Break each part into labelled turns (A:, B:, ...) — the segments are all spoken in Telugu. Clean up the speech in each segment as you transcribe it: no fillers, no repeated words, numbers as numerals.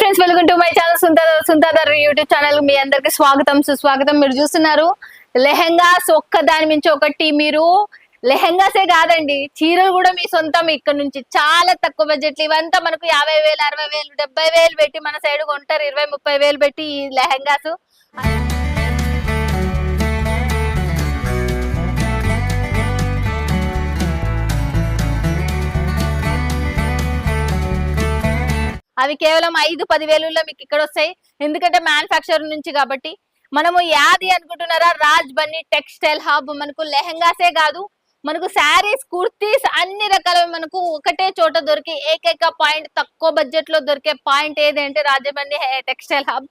A: Friends, welcome to my channel Suntadar YouTube channel. మీ అందరికి స్వాగతం సుస్వాగతం. మీరు చూస్తున్నారు లెహెంగాస్, ఒక్క దాని మించి ఒకటి. మీరు లెహెంగాసే కాదండి, చీరలు కూడా మీ సొంతం. ఇక్కడ నుంచి చాలా తక్కువ బడ్జెట్. ఇవంతా మనకు 50,000, 60,000, 70,000 పెట్టి మన సైడ్ కొంటారు. 20,000, 30,000 పెట్టి ఈ లెహెంగాస్. అవి కేవలం 5-10,000 మీకు ఇక్కడ వస్తాయి. ఎందుకంటే మ్యానుఫ్యాక్చర్ నుంచి కాబట్టి. మనము యాది అనుకుంటున్నారా, రాజ్ బన్నీ టెక్స్టైల్ హబ్. మనకు లెహెంగాసే కాదు, మనకు శారీస్, కుర్తీస్, అన్ని రకాల మనకు ఒకటే చోట దొరికి ఏకైక పాయింట్, తక్కువ బడ్జెట్ లో దొరికే పాయింట్ ఏది అంటే రాజబండి టెక్స్టైల్ హబ్.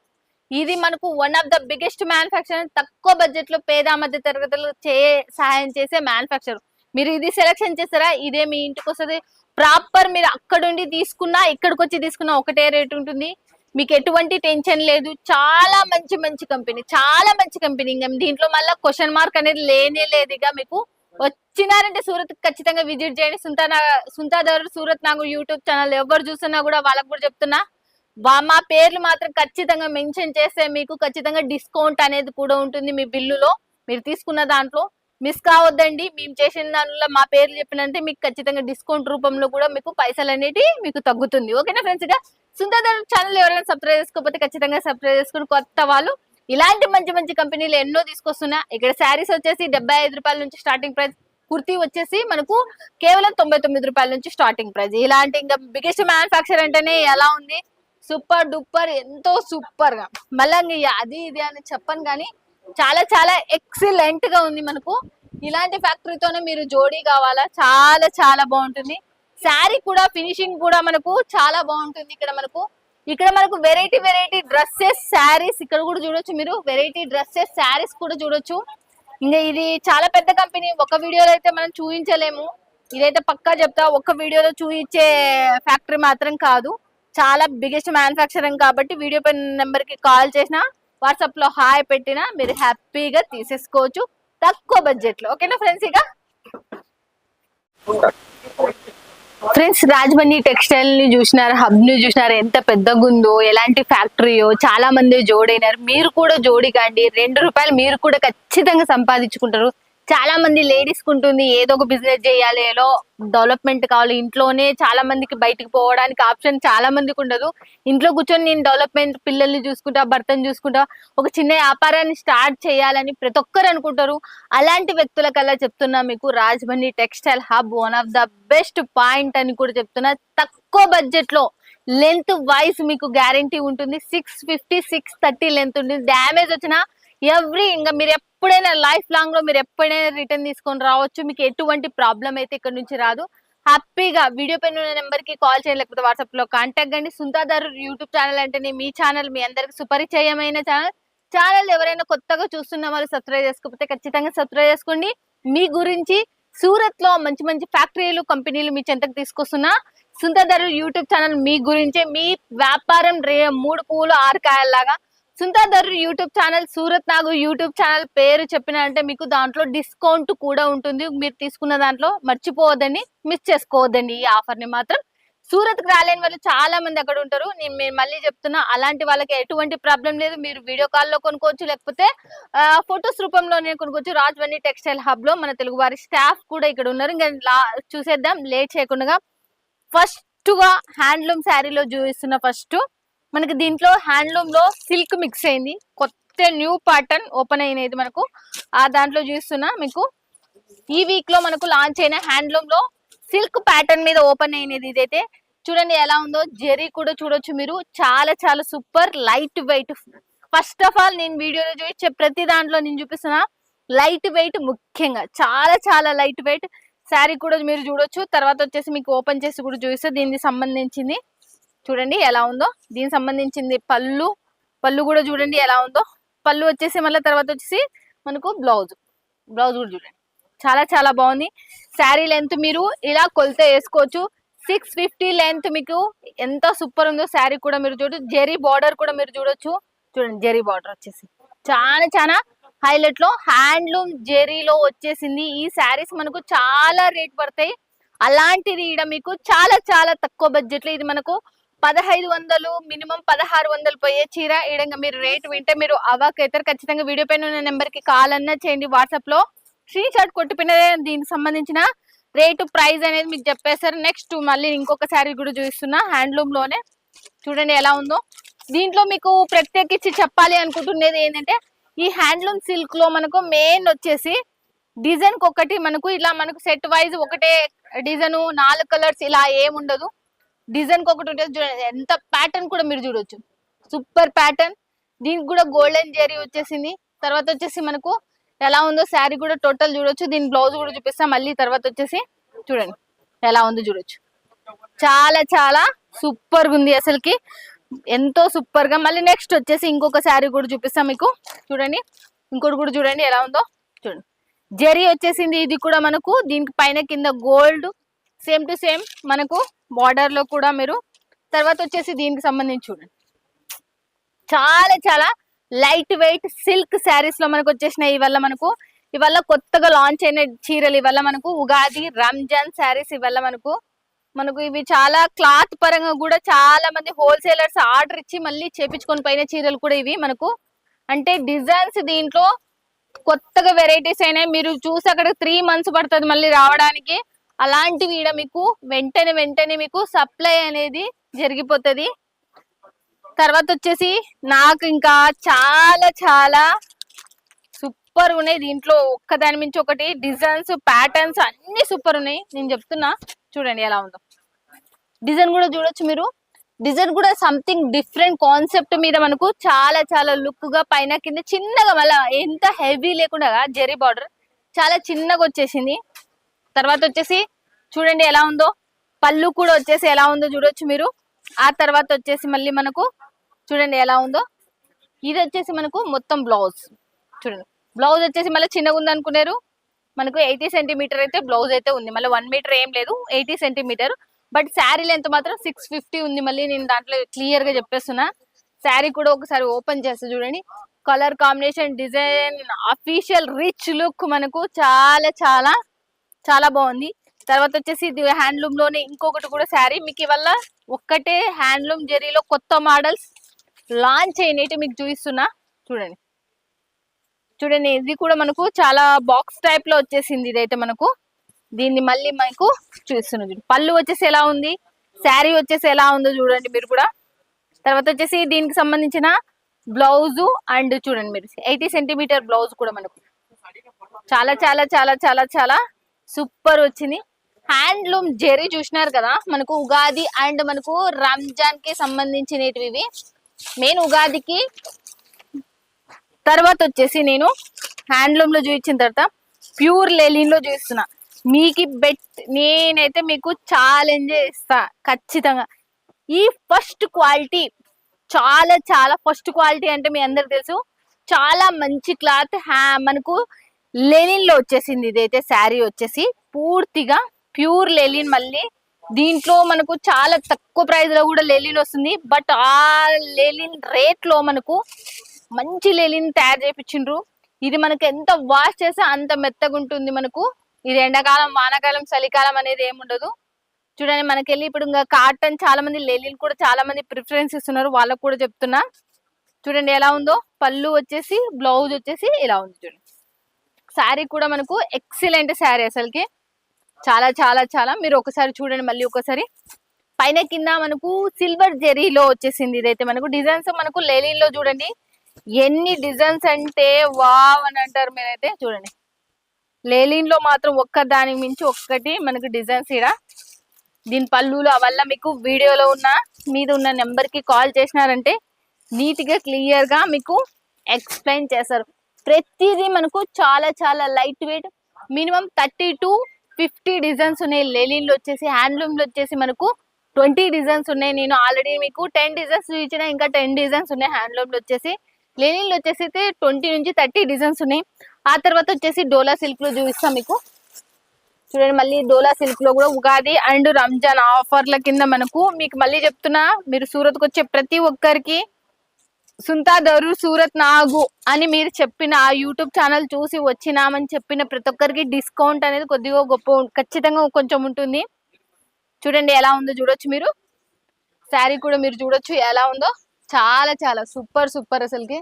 A: ఇది మనకు one of the biggest manufacture. తక్కువ బడ్జెట్ లో పేద మధ్య తరగతులు సహాయం చేసే మ్యానుఫ్యాక్చర్. మీరు ఇది సెలెక్షన్ చేస్తారా, ఇదే మీ ఇంటికి వస్తుంది. ప్రాపర్ మీరు అక్కడుండి తీసుకున్నా, ఇక్కడికి వచ్చి తీసుకున్నా ఒకటే రేట్ ఉంటుంది. మీకు ఎటువంటి టెన్షన్ లేదు. చాలా మంచి మంచి కంపెనీ, చాలా మంచి కంపెనీ. ఇంకా దీంట్లో మళ్ళీ క్వశ్చన్ మార్క్ అనేది లేనే లేదు. ఇక మీకు వచ్చినారంటే సూరత్ ఖచ్చితంగా విజిట్ చేయండి. సుంతాదర్ సూరత్ నాగూర్ యూట్యూబ్ ఛానల్ ఎవరు చూస్తున్నా కూడా వాళ్ళకు కూడా చెప్తున్నా, మా పేర్లు మాత్రం ఖచ్చితంగా మెన్షన్ చేస్తే మీకు ఖచ్చితంగా డిస్కౌంట్ అనేది కూడా ఉంటుంది మీ బిల్లులో. మీరు తీసుకున్న దాంట్లో మిస్ కావద్దండి. మేము చేసిన దానిలో మా పేర్లు చెప్పినంటే మీకు ఖచ్చితంగా డిస్కౌంట్ రూపంలో కూడా మీకు పైసలు అనేది మీకు తగ్గుతుంది. ఓకేనా ఫ్రెండ్స్? ఇక సుందర్ ఛానల్ ఎవరైనా సబ్స్క్రైబ్ చేసుకోకపోతే ఖచ్చితంగా సబ్స్క్రైబ్ చేసుకుని, కొత్త వాళ్ళు ఇలాంటి మంచి మంచి కంపెనీలు ఎన్నో తీసుకొస్తున్నా. ఇక్కడ శారీస్ వచ్చేసి 75 రూపాయల నుంచి స్టార్టింగ్ ప్రైస్. కుర్తీ వచ్చేసి మనకు కేవలం 99 రూపాయల నుంచి స్టార్టింగ్ ప్రైస్. ఇలాంటి ఇంకా బిగ్గెస్ట్ మ్యానుఫ్యాక్చర్ అంటేనే ఎలా ఉంది, సూపర్ డూపర్, ఎంతో సూపర్ గా. మళ్ళీ అది ఇది అని చెప్పను కానీ చాలా చాలా ఎక్సలెంట్ గా ఉంది. మనకు ఇలాంటి ఫ్యాక్టరీతోనే మీరు జోడీ కావాలా, చాలా చాలా బాగుంటుంది. శారీ కూడా ఫినిషింగ్ కూడా మనకు చాలా బాగుంటుంది. ఇక్కడ మనకు వెరైటీ వెరైటీ డ్రెస్సెస్, శారీస్ ఇక్కడ కూడా చూడొచ్చు. మీరు వెరైటీ డ్రెస్సెస్, శారీస్ కూడా చూడొచ్చు. ఇంకా ఇది చాలా పెద్ద కంపెనీ. ఒక వీడియోలో అయితే మనం చూపించలేము. ఇదైతే పక్కా చెప్తా, ఒక వీడియోలో చూపించే ఫ్యాక్టరీ మాత్రం కాదు. చాలా బిగ్గెస్ట్ మ్యానుఫ్యాక్చరింగ్ కాబట్టి వీడియో పైన నెంబర్ కి కాల్ చేసినా, వాట్సాప్ లో హాయ్ పెట్టినా మీరు హ్యాపీగా తీసేసుకోవచ్చు తక్కువ బడ్జెట్ లో. ఓకేనా ఫ్రెండ్స్? ఇక ఫ్రెండ్స్, రాజబండి టెక్స్టైల్ ని చూసినారు, హబ్ ని చూసినారు, ఎంత పెద్దగా ఉందో, ఎలాంటి ఫ్యాక్టరీయో. చాలా మంది జోడైనారు. మీరు కూడా జోడి కాండి. 2 రూపాయలు మీరు కూడా ఖచ్చితంగా సంపాదించుకుంటారు. చాలా మంది లేడీస్ కుంటుంది ఏదో ఒక బిజినెస్ చేయాలి, ఏదో డెవలప్మెంట్ కావాలి. ఇంట్లోనే చాలా మందికి బయటికి పోవడానికి ఆప్షన్ చాలా మందికి ఉండదు. ఇంట్లో కూర్చొని నేను డెవలప్మెంట్, పిల్లల్ని చూసుకుంటా, భర్తను చూసుకుంటా, ఒక చిన్న వ్యాపారాన్ని స్టార్ట్ చేయాలని ప్రతి ఒక్కరు అనుకుంటారు. అలాంటి వ్యక్తులకల్లా చెప్తున్నా, మీకు Rajabandi textile hub one of the best point అని కూడా చెప్తున్నా. తక్కువ బడ్జెట్ లో లెంత్ వైజ్ మీకు గ్యారంటీ ఉంటుంది. 650, 630 లెంత్ ఉంటుంది. డ్యామేజ్ వచ్చినా ఇంకా మీరు ఎప్పుడైనా లైఫ్ లాంగ్ లో మీరు ఎప్పుడైనా రిటర్న్ తీసుకొని రావచ్చు. మీకు ఎటువంటి ప్రాబ్లం అయితే ఇక్కడ నుంచి రాదు. హ్యాపీగా వీడియో పైన ఉన్న నెంబర్ కి కాల్ చేయండి, లేకపోతే వాట్సాప్ లో కాంటాక్ట్ కండి. సుంతాదర్ యూట్యూబ్ ఛానల్ అంటేనే మీ ఛానల్, మీ అందరికి సుపరిచయమైన ఛానల్. ఎవరైనా కొత్తగా చూస్తున్న వాళ్ళు సబ్స్క్రైబ్ చేసుకోకపోతే ఖచ్చితంగా సబ్స్క్రైబ్ చేసుకోండి. మీ గురించి సూరత్ లో మంచి మంచి ఫ్యాక్టరీలు, కంపెనీలు మీ చెంతకు తీసుకొస్తున్నా. సుంతాదర్ యూట్యూబ్ ఛానల్ మీ గురించే. మీ వ్యాపారం 3 పూలు 6 కాయల్లాగా. Suntadar YouTube channel, Surat Nagur YouTube channel పేరు చెప్పిన అంటే మీకు దాంట్లో డిస్కౌంట్ కూడా ఉంటుంది. మీరు తీసుకున్న దాంట్లో మర్చిపోవద్దండి, మిస్ చేసుకోవద్దండి ఈ ఆఫర్ ని మాత్రం. సూరత్ కి రాలేని వాళ్ళు చాలా మంది అక్కడ ఉంటారు. నేను మళ్ళీ చెప్తున్నా, అలాంటి వాళ్ళకి ఎటువంటి ప్రాబ్లం లేదు. మీరు వీడియో కాల్ లో కొనుక్కోవచ్చు, లేకపోతే ఫొటోస్ రూపంలోనే కొనుక్కోవచ్చు. రాజబండి టెక్స్టైల్ హబ్ లో మన తెలుగు వారి స్టాఫ్ కూడా ఇక్కడ ఉన్నారు. ఇంకా చూసేద్దాం లేట్ చేయకుండా. ఫస్ట్ గా హ్యాండ్లూమ్ శారీలో చూపిస్తున్న. ఫస్ట్ మనకి దీంట్లో హ్యాండ్లూమ్ లో సిల్క్ మిక్స్ అయింది, కొత్త న్యూ ప్యాటర్న్ ఓపెన్ అయినది మనకు. దాంట్లో చూస్తున్నా మీకు ఈ వీక్ లో మనకు లాంచ్ అయిన హ్యాండ్లూమ్ లో సిల్క్ ప్యాటర్న్ మీద ఓపెన్ అయినది. ఇదైతే చూడండి ఎలా ఉందో. జెరీ కూడా చూడొచ్చు మీరు. చాలా చాలా super light weight. First of all నేను వీడియోలో చూపించే ప్రతి దాంట్లో నేను చూపిస్తున్నా లైట్ వెయిట్, ముఖ్యంగా చాలా చాలా లైట్ వెయిట్. శారీ కూడా మీరు చూడొచ్చు. తర్వాత వచ్చేసి మీకు ఓపెన్ చేసి కూడా చూపిస్తే దీనికి సంబంధించింది చూడండి ఎలా ఉందో. దీనికి సంబంధించింది పళ్ళు కూడా చూడండి ఎలా ఉందో. పళ్ళు వచ్చేసి మళ్ళీ తర్వాత వచ్చేసి మనకు బ్లౌజ్ కూడా చూడండి చాలా చాలా బాగుంది. శారీ లెంత్ మీరు ఇలా కొలత వేసుకోవచ్చు. 650 లెంత్ మీకు ఎంత సూపర్ ఉందో. శారీ కూడా మీరు చూడొచ్చు. జెరీ బార్డర్ కూడా మీరు చూడొచ్చు. చూడండి జెరీ బార్డర్ వచ్చేసి చాలా చాలా హైలైట్ లో హ్యాండ్లూమ్ జెరీలో వచ్చేసింది. ఈ శారీస్ మనకు చాలా రేట్ పడతాయి. అలాంటిది ఈడ మీకు చాలా చాలా తక్కువ బడ్జెట్ లో ఇది మనకు 1500 మినిమం 1600 పోయే చీర ఈడంగా మీరు రేట్ వింటే మీరు అవాక్ అవుతారు. ఖచ్చితంగా వీడియో పైన ఉన్న నెంబర్ కి కాల్ అన్నా చేయండి, వాట్సాప్ లో స్క్రీన్ షాట్ కొట్టిపోయినదే దీనికి సంబంధించిన రేటు ప్రైస్ అనేది మీకు చెప్పేస్తారు. నెక్స్ట్ మళ్ళీ ఇంకొక శారీ కూడా చూపిస్తున్నా హ్యాండ్లూమ్ లోనే, చూడండి ఎలా ఉందో. దీంట్లో మీకు ప్రత్యేకించి చెప్పాలి అనుకుంటున్నది ఏంటంటే ఈ హ్యాండ్లూమ్ సిల్క్ లో మనకు మెయిన్ వచ్చేసి డిజైన్ ఒకటి మనకు ఇలా మనకు సెట్ వైజ్ ఒకటే డిజైన్ 4 కలర్స్ ఇలా ఏముండదు. డిజైన్ ఒకటి ఉంటుంది చూడండి, ఎంత ప్యాటర్న్ కూడా మీరు చూడొచ్చు, సూపర్ ప్యాటర్న్. దీనికి కూడా గోల్డెన్ జెరీ వచ్చేసింది. తర్వాత వచ్చేసి మనకు ఎలా ఉందో శారీ కూడా టోటల్ చూడొచ్చు. దీని బ్లౌజ్ కూడా చూపిస్తాం మళ్ళీ. తర్వాత వచ్చేసి చూడండి ఎలా ఉందో చూడొచ్చు, చాలా చాలా సూపర్ గా ఉంది అసలుకి, ఎంతో సూపర్ గా. మళ్ళీ నెక్స్ట్ వచ్చేసి ఇంకొక శారీ కూడా చూపిస్తాం మీకు, చూడండి ఇంకోటి కూడా చూడండి ఎలా ఉందో చూడండి. జెరీ వచ్చేసింది, ఇది కూడా మనకు దీనికి పైన కింద గోల్డ్ సేమ్ టు సేమ్ మనకు బార్డర్ లో కూడా మీరు. తర్వాత వచ్చేసి దీనికి సంబంధించి చూడండి చాలా చాలా లైట్ వెయిట్ సిల్క్ శారీస్ లో మనకు వచ్చేసినాయి. ఇవల్ల మనకు ఇవల్ల కొత్తగా లాంచ్ అయిన చీరలు, ఇవల్ల మనకు ఉగాది రంజాన్ శారీస్. ఇవల్ల మనకు మనకు ఇవి చాలా క్లాత్ పరంగా కూడా చాలా మంది హోల్సేలర్స్ ఆర్డర్ ఇచ్చి మళ్ళీ చేపించుకొని పోయిన చీరలు కూడా ఇవి మనకు. అంటే డిజైన్స్ దీంట్లో కొత్తగా వెరైటీస్ అయినాయి. మీరు చూసి అక్కడ 3 months పడుతుంది మళ్ళీ రావడానికి. అలాంటివి ఈడ మీకు వెంటనే వెంటనే మీకు సప్లై అనేది జరిగిపోతుంది. తర్వాత వచ్చేసి నాకు ఇంకా చాలా చాలా సూపర్ ఉన్నాయి దీంట్లో, ఒక్కదాని మించి ఒకటి. డిజైన్స్ ప్యాటర్న్స్ అన్ని సూపర్ ఉన్నాయి, నేను చెప్తున్నా. చూడండి ఎలా ఉందో, డిజైన్ కూడా చూడొచ్చు మీరు. డిజైన్ కూడా సంథింగ్ డిఫరెంట్ కాన్సెప్ట్ మీద మనకు చాలా చాలా లుక్ గా పైన కింద చిన్నగా, మళ్ళీ ఎంత హెవీ లేకుండా జెరీ బార్డర్ చాలా చిన్నగా వచ్చేసింది. తర్వాత వచ్చేసి చూడండి ఎలా ఉందో, పళ్ళు కూడా వచ్చేసి ఎలా ఉందో చూడొచ్చు మీరు. ఆ తర్వాత వచ్చేసి మళ్ళీ మనకు చూడండి ఎలా ఉందో, ఇది వచ్చేసి మనకు మొత్తం బ్లౌజ్. చూడండి బ్లౌజ్ వచ్చేసి మళ్ళీ చిన్నగా ఉంది అనుకున్నారు, మనకు 80 cm అయితే బ్లౌజ్ అయితే ఉంది. మళ్ళీ 1 మీటర్ ఏం లేదు, 80 cm. బట్ శారీ లెంత్ మాత్రం 650 ఉంది. మళ్ళీ నేను దాంట్లో క్లియర్ గా చెప్పేస్తున్నా. శారీ కూడా ఒకసారి ఓపెన్ చేస్తే చూడండి, colour combination, design, official rich look మనకు చాలా చాలా చాలా బాగుంది. తర్వాత వచ్చేసి ఇది హ్యాండ్లూమ్ లోనే ఇంకొకటి కూడా శారీ మీకు. ఇవల్ల ఒక్కటే హ్యాండ్లూమ్ జెరీలో కొత్త మోడల్స్ లాంచ్ అయినట్టు మీకు చూపిస్తున్నా. చూడండి చూడండి ఇది కూడా మనకు చాలా బాక్స్ టైప్ లో వచ్చేసింది. ఇదైతే మనకు దీన్ని మళ్ళీ మనకు చూస్తున్నా. పళ్ళు వచ్చేసి ఎలా ఉంది, శారీ వచ్చేసి ఎలా ఉందో చూడండి మీరు కూడా. తర్వాత వచ్చేసి దీనికి సంబంధించిన బ్లౌజ్ అండ్ చూడండి మీరు 80 cm బ్లౌజ్ కూడా మనకు చాలా చాలా చాలా చాలా చాలా సూపర్ వచ్చింది. హ్యాండ్లూమ్ జెరీ చూసినారు కదా, మనకు ఉగాది అండ్ మనకు రంజాన్ కి సంబంధించినవి. మెయిన్ ఉగాదికి తర్వాత వచ్చేసి నేను హ్యాండ్లూమ్ లో చూపించిన తర్వాత ప్యూర్ లెలిన్ లో చూస్తున్నా. మీకు నేనైతే మీకు ఛాలెంజ్ ఇస్తా ఖచ్చితంగా. ఈ ఫస్ట్ క్వాలిటీ చాలా చాలా ఫస్ట్ క్వాలిటీ అంటే మీ అందరికి తెలుసు, చాలా మంచి క్లాత్ మనకు లెనిన్ లో వచ్చేసింది. ఇదైతే శారీ వచ్చేసి పూర్తిగా ప్యూర్ లెలిన్. మళ్ళీ దీంట్లో మనకు చాలా తక్కువ ప్రైస్ లో కూడా లెలిన్ వస్తుంది. బట్ ఆ లెలిన్ రేట్ లో మనకు మంచి లెలిన్ తయారు చేయించిండ్రు. ఇది మనకు ఎంత వాష్ చేస్తే అంత మెత్తగా ఉంటుంది మనకు. ఇది ఎండాకాలం, వానాకాలం, చలికాలం అనేది ఏముండదు. చూడండి మనకెళ్ళి ఇప్పుడు ఇంకా కాటన్, చాలా మంది లెలిన్ కూడా చాలా మంది ప్రిఫరెన్స్ ఇస్తున్నారు, వాళ్ళకు కూడా చెప్తున్నా. చూడండి ఎలా ఉందో, పళ్ళు వచ్చేసి బ్లౌజ్ వచ్చేసి ఇలా ఉంది. చూడండి శారీ కూడా మనకు ఎక్సలెంట్ శారీ అసలుకి, చాలా చాలా చాలా. మీరు ఒకసారి చూడండి మళ్ళీ ఒకసారి. పైన కింద మనకు సిల్వర్ జెరీలో వచ్చేసింది. ఇదైతే మనకు డిజైన్స్ మనకు లెలిన్ లో చూడండి ఎన్ని డిజైన్స్ అంటే వావ్ అని అంటారు మీరైతే. చూడండి లెలిన్ లో మాత్రం ఒక్క దానికి మించి ఒక్కటి మనకు డిజైన్స్ ఇక్కడ. దీని పళ్ళులు అవల్ల మీకు వీడియోలో ఉన్న మీద ఉన్న నెంబర్ కి కాల్ చేసినారంటే నీట్ గా క్లియర్ గా మీకు ఎక్స్ప్లెయిన్ చేస్తారు. ప్రతిదీ మనకు చాలా చాలా light weight, minimum 30 to 50 designs ఉన్నాయి. లెలిన్ లో వచ్చేసి హ్యాండ్లూమ్ లో వచ్చేసి మనకు 20 డిజైన్స్ ఉన్నాయి. నేను ఆల్రెడీ మీకు 10 డిజైన్స్ ఇచ్చిన, ఇంకా 10 డిజైన్స్ ఉన్నాయి హ్యాండ్లూమ్ లో వచ్చేసి. లెనిన్ లో వచ్చేసి 20 నుంచి 30 డిజైన్స్ ఉన్నాయి. ఆ తర్వాత వచ్చేసి డోలా సిల్క్ లో చూపిస్తాం మీకు. చూడండి మళ్ళీ డోలా సిల్క్ లో కూడా ఉగాది అండ్ రంజాన్ ఆఫర్ల కింద మనకు మీకు మళ్ళీ చెప్తున్నా, మీరు సూరత్ కు వచ్చే ప్రతి ఒక్కరికి సుంతా దరు సూరత్ నాగు అని మీరు చెప్పిన ఆ యూట్యూబ్ ఛానల్ చూసి వచ్చినామని చెప్పిన ప్రతి ఒక్కరికి డిస్కౌంట్ అనేది కొద్దిగా గొప్ప ఖచ్చితంగా కొంచెం ఉంటుంది. చూడండి ఎలా ఉందో చూడొచ్చు మీరు. శారీ కూడా మీరు చూడొచ్చు ఎలా ఉందో, చాలా చాలా సూపర్ సూపర్ అసలుకి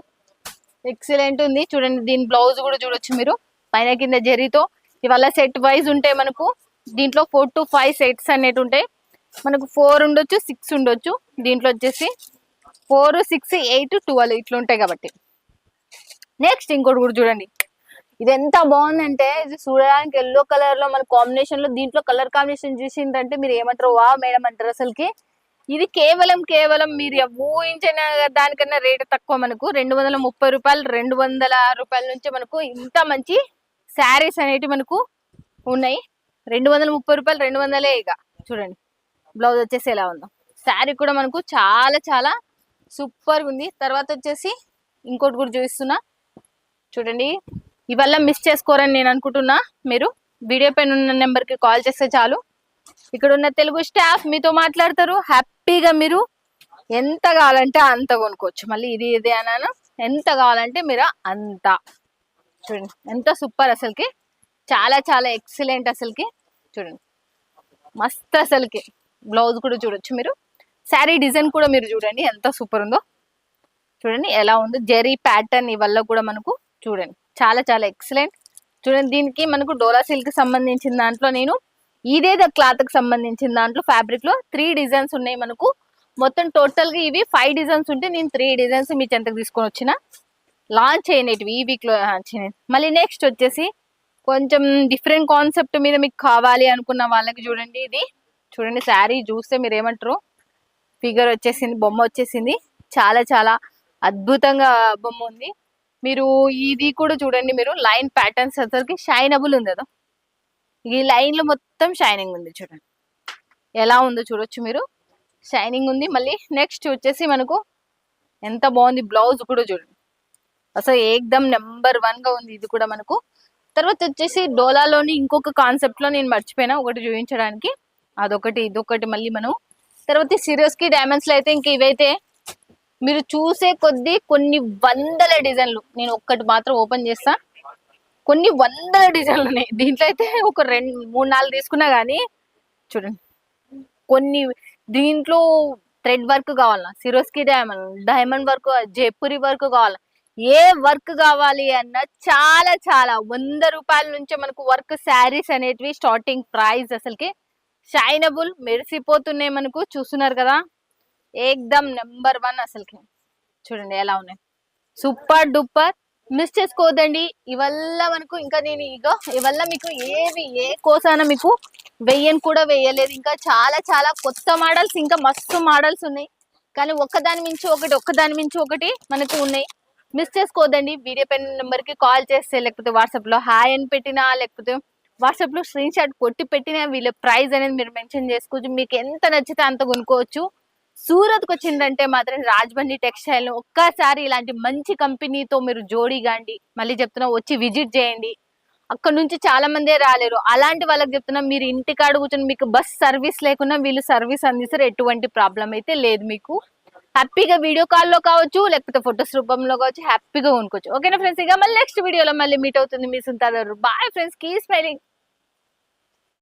A: ఎక్సలెంట్ ఉంది. చూడండి దీని బ్లౌజ్ కూడా చూడొచ్చు మీరు, పైన కింద జరీతో. ఇవాళ సెట్ వైజ్ ఉంటాయి మనకు, దీంట్లో 4 to 5 సెట్స్ అనేవి ఉంటాయి మనకు. 4 ఉండొచ్చు, 6 ఉండొచ్చు. దీంట్లో వచ్చేసి 4, 6, 8, 12 ఇట్లా ఉంటాయి కాబట్టి. నెక్స్ట్ ఇంకోటి కూడా చూడండి, ఇది ఎంత బాగుందంటే, ఇది చూడడానికి ఎల్లో కలర్ లో మన కాంబినేషన్ లో, దీంట్లో కలర్ కాంబినేషన్ చూసిందంటే మీరు ఏమంటారు, వా మేడం అంటారు అసలుకి. ఇది కేవలం కేవలం మీరు ఊహించిన దానికన్నా రేట్ తక్కువ మనకు. 230 రూపాయలు, 200 రూపాయల నుంచి మనకు ఇంత మంచి శారీస్ అనేవి మనకు ఉన్నాయి. 230 రూపాయలు, 200 ఇక. చూడండి బ్లౌజ్ వచ్చేసి ఎలా ఉందో. శారీ కూడా మనకు చాలా చాలా సూపర్ ఉంది. తర్వాత వచ్చేసి ఇంకోటి కూడా చూపిస్తున్నా చూడండి. ఇవల్ల మిస్ చేసుకోరని నేను అనుకుంటున్నా. మీరు వీడియో పైన ఉన్న నెంబర్ కి కాల్ చేస్తే చాలు, ఇక్కడ ఉన్న తెలుగు స్టాఫ్ మీతో మాట్లాడతారు. హ్యాపీగా మీరు ఎంత కావాలంటే అంత కొనుక్కోవచ్చు. మళ్ళీ ఇది ఇది అన్నాను, ఎంత కావాలంటే మీరు అంత. చూడండి ఎంత సూపర్ అసలుకి, చాలా చాలా ఎక్సలెంట్ అసలుకి. చూడండి మస్త్ అసలుకి. బ్లౌజ్ కూడా చూడొచ్చు మీరు, శారీ డిజైన్ కూడా మీరు చూడండి ఎంత సూపర్ ఉందో. చూడండి ఎలా ఉందో, జెరీ ప్యాటర్న్ ఇవల్ల కూడా మనకు చూడండి చాలా చాలా ఎక్సలెంట్. చూడండి దీనికి మనకు డోలా సిల్క్ సంబంధించిన దాంట్లో, నేను ఇదే క్లాత్ కి సంబంధించిన దాంట్లో ఫ్యాబ్రిక్ లో 3 డిజైన్స్ ఉన్నాయి మనకు. మొత్తం టోటల్ గా ఇవి 5 డిజైన్స్ ఉంటే నేను 3 డిజైన్స్ మీ చెంతకు తీసుకొని వచ్చిన. లాంచ్ అయినవి ఈ వీక్ లో. మళ్ళీ నెక్స్ట్ వచ్చేసి కొంచెం డిఫరెంట్ కాన్సెప్ట్ మీద మీకు కావాలి అనుకున్న వాళ్ళకి చూడండి, ఇది చూడండి శారీ చూస్తే మీరు ఏమంటారు, ఫిగర్ వచ్చేసింది, బొమ్మ వచ్చేసింది, చాలా చాలా అద్భుతంగా బొమ్మ ఉంది. మీరు ఇది కూడా చూడండి, మీరు లైన్ ప్యాటర్న్స్ అసలుకి షైనబుల్ ఉంది కదా, ఈ లైన్ లో మొత్తం షైనింగ్ ఉంది. చూడండి ఎలా ఉందో చూడొచ్చు మీరు, షైనింగ్ ఉంది. మళ్ళీ నెక్స్ట్ వచ్చేసి మనకు ఎంత బాగుంది, బ్లౌజ్ కూడా చూడండి అసలు ఏకదమ్ నెంబర్ 1 గా ఉంది ఇది కూడా మనకు. తర్వాత వచ్చేసి డోలాలోని ఇంకొక కాన్సెప్ట్ లో నేను మర్చిపోయినా ఒకటి చూపించడానికి, అదొకటి ఇదొకటి మళ్ళీ మనం. తర్వాత సిరోస్ కి డైమండ్స్ లో అయితే ఇంక ఇవైతే మీరు చూసే కొద్దీ కొన్ని వందల డిజైన్లు, నేను ఒక్కటి మాత్రం ఓపెన్ చేస్తా, కొన్ని వందల డిజైన్లు ఉన్నాయి దీంట్లో. అయితే ఒక 2, 3, 4 తీసుకున్నా కానీ చూడండి కొన్ని. దీంట్లో థ్రెడ్ వర్క్ కావాలన్నా, Swarovski diamond work, Jaipuri work కావాలా, ఏ వర్క్ కావాలి అన్న చాలా చాలా 100 రూపాయల నుంచే మనకు వర్క్ శారీస్ అనేటివి స్టార్టింగ్ ప్రైస్. అసలుకి షైనబుల్ మెరిసిపోతున్నాయి మనకు, చూస్తున్నారు కదా ఏకదమ్ నెంబర్ 1 అసలుకి. చూడండి ఎలా ఉన్నాయి, సూపర్ డూపర్. మిస్ చేసుకోవద్దండి ఇవల్ల మనకు. ఇంకా నేను ఇవల్ల మీకు ఏవి ఏ కోసాన మీకు వెయ్యని కూడా వేయలేదు. ఇంకా చాలా చాలా కొత్త మోడల్స్, ఇంకా మస్తు మోడల్స్ ఉన్నాయి, కానీ ఒక్కదాని మించి ఒకటి మనకు ఉన్నాయి. మిస్ చేసుకోవద్దండి. వీడియో పైన నెంబర్ కి కాల్ చేస్తే, లేకపోతే వాట్సాప్ లో హాయ్ అని పెట్టినా, లేకపోతే వాట్సాప్ లో స్క్రీన్ షాట్ కొట్టి పెట్టినా వీళ్ళ ప్రైస్ అనేది మీరు మెన్షన్ చేసుకోవచ్చు. మీకు ఎంత నచ్చితే అంత కొనుక్కోవచ్చు. సూరత్కి వచ్చిందంటే మాత్రం రాజమండ్రి టెక్స్టైల్ ఒక్కసారి ఇలాంటి మంచి కంపెనీతో మీరు జోడిగాండి. మళ్ళీ చెప్తున్నా, వచ్చి విజిట్ చేయండి. అక్కడ నుంచి చాలా మందే రాలేరు, అలాంటి వాళ్ళకి చెప్తున్నా, మీరు ఇంటికాడ కూర్చొని మీకు బస్ సర్వీస్ లేకున్నా వీళ్ళు సర్వీస్ అందిస్తారు, ఎటువంటి ప్రాబ్లం అయితే లేదు. మీకు హ్యాపీగా వీడియో కాల్లో కావచ్చు, లేకపోతే ఫొటోస్ రూపంలో కావచ్చు, హ్యాపీగా కొనుక్కోవచ్చు. ఓకేనా ఫ్రెండ్స్, ఇక మళ్ళీ నెక్స్ట్ వీడియోలో మళ్ళీ మీట్ అవుతుంది మీ Suntadar. Bye friends, keep smiling.